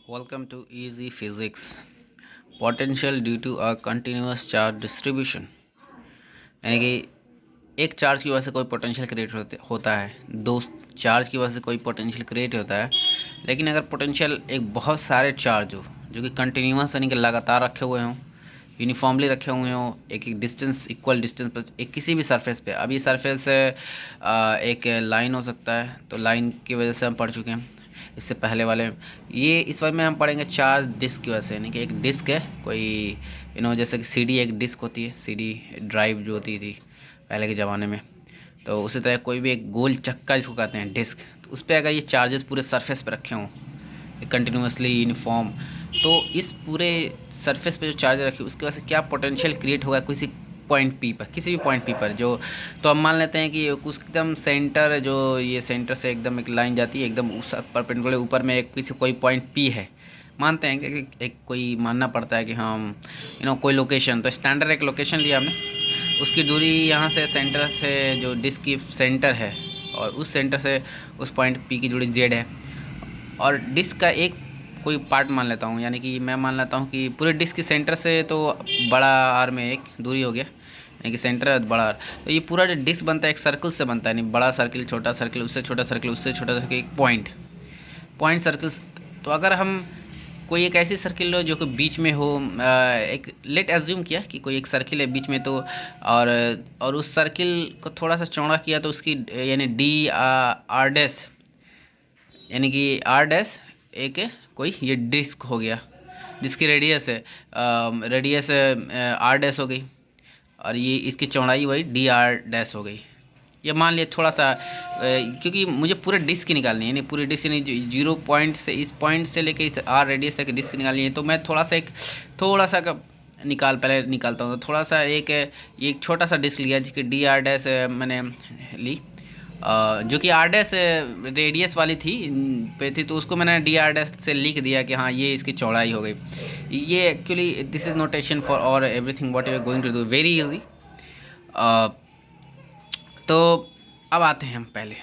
Welcome to Easy Physics. Potential due to a continuous charge distribution. यानी कि एक charge की वजह से कोई पोटेंशियल क्रिएट होता है, दो चार्ज की वजह से कोई पोटेंशियल क्रिएट होता है। लेकिन अगर पोटेंशियल एक बहुत सारे चार्ज हो जो कि कंटिन्यूस यानी कि लगातार रखे हुए हों, यूनिफॉर्मली रखे हुए हों, एक एक डिस्टेंस इक्वल डिस्टेंस पर एक किसी भी सरफेस पे, अभी सरफेस एक लाइन हो सकता है, तो लाइन की वजह से हम पढ़ चुके हैं इससे पहले वाले। ये इस बार में हम पढ़ेंगे चार्ज डिस्क की वजह से, यानी कि एक डिस्क है कोई जैसे कि सीडी एक डिस्क होती है, सीडी ड्राइव जो होती थी पहले के ज़माने में, तो उसी तरह कोई भी एक गोल चक्का जिसको कहते हैं डिस्क, तो उस पर अगर ये चार्जेस पूरे सरफेस पे रखे हों कंटिन्यूसली यूनिफॉर्म, तो इस पूरे सरफेस पे जो चार्जर रखे उसकी वजह से क्या पोटेंशियल क्रिएट होगा किसी पॉइंट पी पर, किसी भी पॉइंट पी पर। जो तो हम मान लेते हैं कि कुछ एकदम सेंटर, जो ये सेंटर से एकदम एक लाइन जाती है एकदम उस परपेंडिकुलर ऊपर में एक किसी कोई पॉइंट पी है, मानते हैं कि एक कोई मानना पड़ता है कि हम कोई लोकेशन, तो स्टैंडर्ड एक लोकेशन लिया हमने, उसकी दूरी यहाँ से सेंटर से जो डिस्क की सेंटर है और उस सेंटर से उस पॉइंट पी की दूरी जेड है, और डिस्क का एक कोई पार्ट मान लेता हूँ, यानी कि मैं मान लेता हूँ कि पूरे डिस्क के सेंटर से तो बड़ा आर में एक दूरी हो गया, यानी कि सेंटर है बड़ा आर, तो ये पूरा जो डिस्क बनता है एक सर्कल से बनता है, नहीं बड़ा सर्कल, छोटा सर्कल, उससे छोटा सर्कल, उससे छोटा सर्कल, एक पॉइंट सर्कल्स। तो अगर हम कोई एक ऐसी सर्किल हो जो कि बीच में हो, एक लेट एज्यूम किया कि कोई एक सर्किल है बीच में, तो और उस सर्किल को थोड़ा सा चौड़ा किया, तो उसकी यानी डी आर डैश, यानी कि आर डैश एक कोई ये डिस्क हो गया जिसकी रेडियस है रेडियस आर डैश हो गई, और ये इसकी चौड़ाई वही डी आर डैश हो गई। ये मान लिया थोड़ा सा, क्योंकि मुझे पूरे डिस्क की निकालनी है, यानी पूरी डिस्क यानी 0 पॉइंट से, इस पॉइंट से लेके इस आर रेडियस तक डिस्क निकालनी है, तो मैं थोड़ा सा पहले निकालता हूँ। तो थोड़ा सा ये एक छोटा सा डिस्क लिया जिसकी डी आर डैश मैंने ली, जो कि आर डैश रेडियस वाली थी, तो उसको मैंने डी आर डैश से लिख दिया कि हाँ ये इसकी चौड़ाई हो गई। ये actually this is notation for और everything what you are going to do, very easy. तो अब आते हैं हम पहले,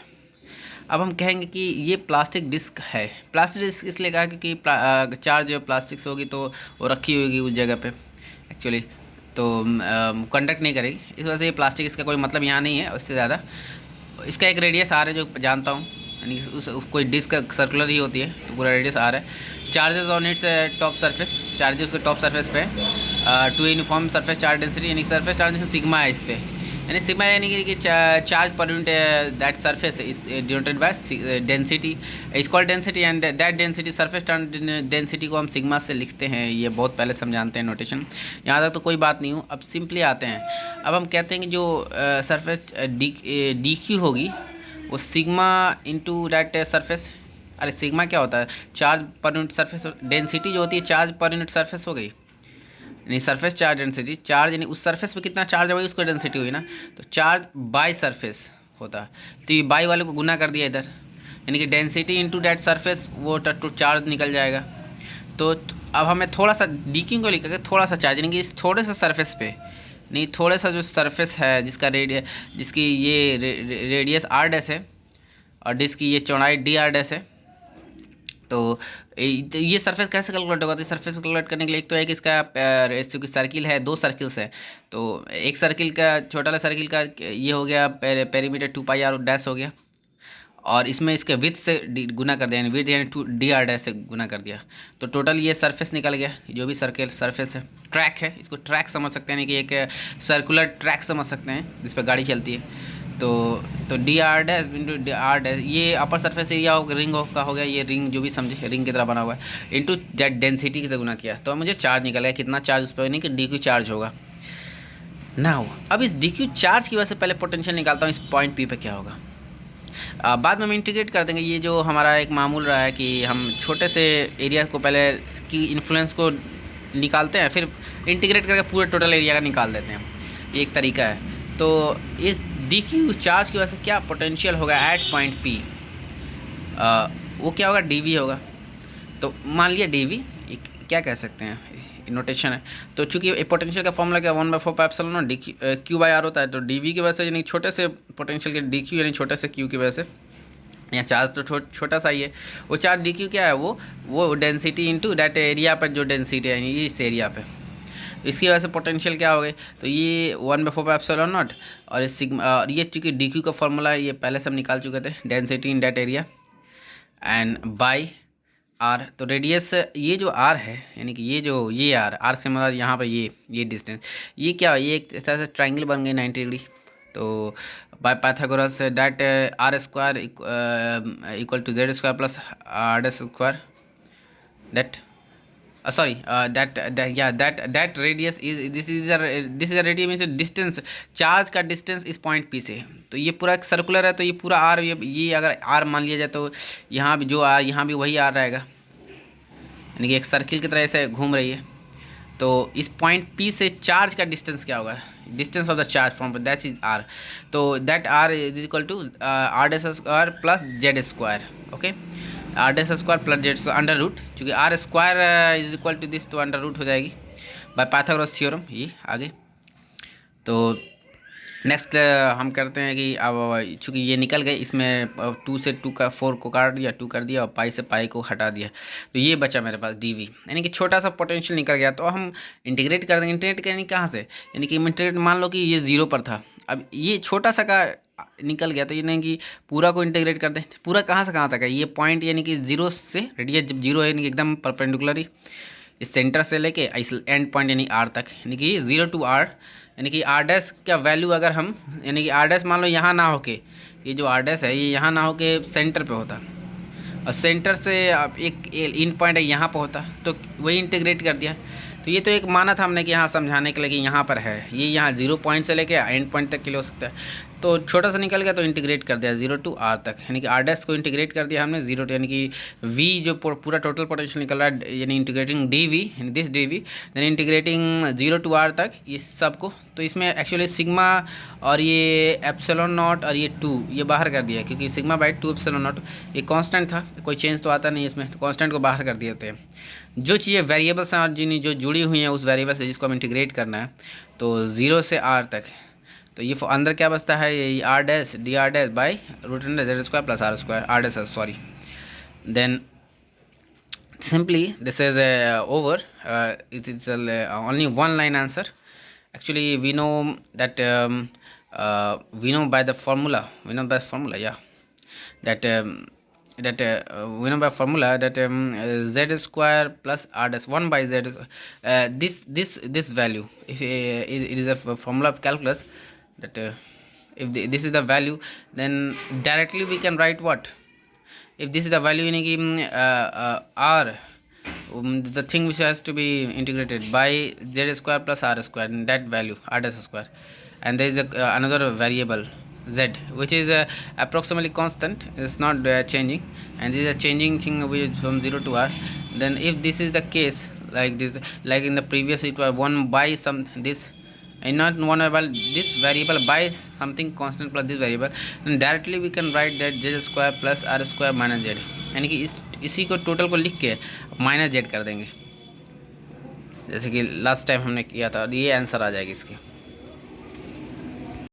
अब हम कहेंगे कि ये प्लास्टिक डिस्क है। प्लास्टिक डिस्क इसलिए कहा क्योंकि चार्ज जो प्लास्टिक से होगी तो वो रखी होगी उस जगह पे एक्चुअली, तो कंडक्ट नहीं करेगी, इस वजह से ये प्लास्टिक, इसका कोई मतलब यहाँ नहीं है उससे ज़्यादा। इसका एक रेडियस आर है जो जानता हूँ, यानी कोई डिस्क सर्कुलर ही होती है, तो पूरा रेडियस आर है। Charges on its top surface, charges उसके टॉप सरफेस पे टू यूनिफॉर्म सरफेस चार्ज डेंसिटी, यानी सरफेस चार्ज डेंसिटी सिग्मा है इस पर, यानी सिग्मा यानी कि charge per unit that surface is denoted by density, is called density, and that density surface density को हम सिग्मा से लिखते हैं। ये बहुत पहले समझाते हैं नोटेशन, यहाँ तक तो कोई बात नहीं हो। अब सिंपली आते हैं, अब हम कहते हैं कि जो सरफेस डी क्यू होगी वो सिग्मा इंटू दैट सरफेस, अरे सिग्मा क्या होता है, charge per unit surface, density जो होती है चार्ज पर यूनिट सरफेस हो गई, यानी सरफेस चार्ज डेंसिटी, चार्ज यानी उस सरफेस पे कितना चार्ज है वही उसको डेंसिटी हुई ना, तो चार्ज बाय सरफेस होता है, तो ये बाय वाले को गुना कर दिया इधर, यानी कि डेंसिटी इनटू दैट सरफेस, वो टू चार्ज निकल जाएगा। तो अब हमें थोड़ा सा डीक्यू को लिखा थोड़ा सा चार्ज, यानी कि इस थोड़े सा सरफेस पे, नहीं थोड़े सा जो सरफेस है जिसका जिसकी ये रेडियस आर डैश है और जिसकी ये चौड़ाई डी आर डैश है, तो ये सरफेस कैसे कैलकुलेट होगा, तो सरफेस को कैलकुलेट करने के लिए एक तो है कि इसका रेशियो की सर्किल है, दो सर्किल्स है, तो एक सर्किल का छोटा वाला सर्किल का ये हो गया पेरीमीटर 2 पाई आर डैश हो गया, और इसमें इसके विथ से गुना कर दिया, यानी विथ यानी 2 डी आर डैश से गुना कर दिया, तो टोटल ये सरफेस निकल गया, जो भी सर्किल सरफेस है। ट्रैक है, इसको ट्रैक समझ सकते हैं, यानी कि एक सर्कुलर ट्रैक समझ सकते हैं जिस पर गाड़ी चलती है, तो D R dash into D R dash, ये अपर सरफेस एरिया हो रिंग का हो गया, ये रिंग जो भी समझे रिंग की तरह बना हुआ है, इंटू दैट डेंसिटी से गुना किया, तो मुझे चार्ज निकल गया, कितना चार्ज उस पर, नहीं कि डी क्यू चार्ज होगा ना हो। अब इस डी क्यू चार्ज की वजह से पहले पोटेंशियल निकालता हूँ इस पॉइंट पी पे क्या होगा, बाद में हम इंटीग्रेट कर देंगे। ये जो हमारा एक मामूल रहा है कि हम छोटे से एरिया को पहले की इन्फ्लुएंस को निकालते हैं, फिर इंटीग्रेट करके पूरे टोटल एरिया का निकाल देते हैं, ये एक तरीका है। तो इस डी क्यू चार्ज की वजह से क्या पोटेंशियल होगा एट पॉइंट पी, वो क्या होगा, डी वी होगा। तो मान लिया डी वी क्या कह सकते हैं, नोटेशन है, तो चूंकि पोटेंशियल का फॉर्मूला क्या 1/4 डी क्यू बाई आर होता है, तो डी वी की वजह से यानी छोटे से पोटेंशियल के डी क्यू यानी छोटे से क्यू की वजह से यहाँ चार्ज तो छोटा सा ही है। वो चार्ज डी क्यू क्या है, वो डेंसिटी इंटू दैट एरिया पर जो डेंसिटी है यानी इस एरिया पे, इसकी वजह से पोटेंशियल क्या हो गई, तो ये 1/4πε0 और इस सिग्मा, और ये चूँकि डी क्यू का फॉर्मूला ये पहले से हम निकाल चुके थे, density in that area and by R. तो रेडियस ये जो आर है यानी कि ये आर से मतलब यहाँ पर ये डिस्टेंस, ये क्या है, ये एक तरह से ट्राइंगल बन गई 90 डिग्री। तो by Pythagoras that R square equal to Z square plus R square that sorry that radius is this is a radius means distance, charge का डिस्टेंस इस पॉइंट पी से। तो ये पूरा एक सर्कुलर है, तो ये पूरा आर, ये अगर आर मान लिया जाए तो यहाँ भी जो आर, यहाँ भी वही आर रहेगा, यानी कि एक सर्किल की तरह से घूम रही है। तो इस पॉइंट पी से चार्ज का डिस्टेंस क्या होगा, distance of the charge from that is R. तो that R is equal to R dash square plus Z square. Okay, R dash square plus Z square under root, क्योंकि R square is equal to this, तो under root हो जाएगी by Pythagoras theorem. ये आगे तो next हम करते हैं कि अब चूँकि ये निकल गए, इसमें 2 से 2 का 4 को काट दिया, 2 कर दिया और पाई से पाई को हटा दिया, तो ये बचा मेरे पास डी वी, यानी कि छोटा सा पोटेंशियल निकल गया। तो हम इंटीग्रेट कर देंगे, इंटीग्रेट करेंगे कहाँ से, यानी कि इंटीग्रेट मान लो कि ये 0 पर था, अब ये छोटा सा का निकल गया, तो ये नहीं कि पूरा को इंटीग्रेट कर दें। पूरा कहाँ से कहाँ तक है, ये पॉइंट यानी कि 0 से रेडियस जब 0 है यानी कि एकदम परपेंडिकुलर इस सेंटर से लेके इस एंड पॉइंट यानी आर तक, यानी कि 0 टू आर, यानी कि आर डैश का वैल्यू अगर हम, यानी कि आर डैश मान लो यहाँ ना होके, ये जो आर डैश है ये यहाँ ना होके सेंटर पे होता, और सेंटर से आप एक इन पॉइंट है यहाँ पे होता, तो वही इंटीग्रेट कर दिया। तो ये तो एक माना था हमने कि यहाँ समझाने के लिए कि यहाँ पर है, ये यहाँ 0 पॉइंट से लेके एंड पॉइंट तक के लिए हो सकता है। तो छोटा सा निकल गया तो इंटीग्रेट कर दिया 0 टू आर तक, यानी कि आर डैश को इंटीग्रेट कर दिया हमने 0 टू, यानी कि वी जो पूरा टोटल पोटेंशियल निकल रहा है, यानी इंटीग्रेटिंग डी वी यानी this D V, then integrating 0 to R तक इस सब को। तो इसमें एक्चुअली सिग्मा और ये एप्सिलॉन नॉट और ये 2 ये बाहर कर दिया, क्योंकि सिग्मा बाई 2 एप्सिलॉन नॉट ये कांस्टेंट था, कोई चेंज तो आता नहीं इसमें, तो कांस्टेंट को बाहर कर दिए थे। जो चीज़ें वेरिएबल्स हैं और जिन जो जुड़ी हुई हैं उस वेरिएबल से जिसको हम इंटीग्रेट करना है, तो 0 से आर तक, तो ये अंदर क्या बचता है, ये R dash D R dash by root under Z square plus R square R dash sorry. Then simply this is over, it is only one line answer. Actually we know that we know by the formula, yeah, that we know by formula that z square plus r dash 1 by z, this value, if it is a formula of calculus, that if this is the value, then directly we can write what, if this is the value in r, the thing which has to be integrated by z square plus r square, and that value r dash square, and there is another variable z which is approximately constant, it's not changing, and this is a changing thing which is from 0 to r. Then if this is the case like this, like in the previous it was 1 by some this, and not 1 by this variable by something constant plus this variable, then directly we can write that z square plus r square minus z, यानी कि इसी को total को लिख के minus Z कर देंगे, जैसे कि लास्ट टाइम हमने किया था, और ये आंसर आ जाएगी इसकी।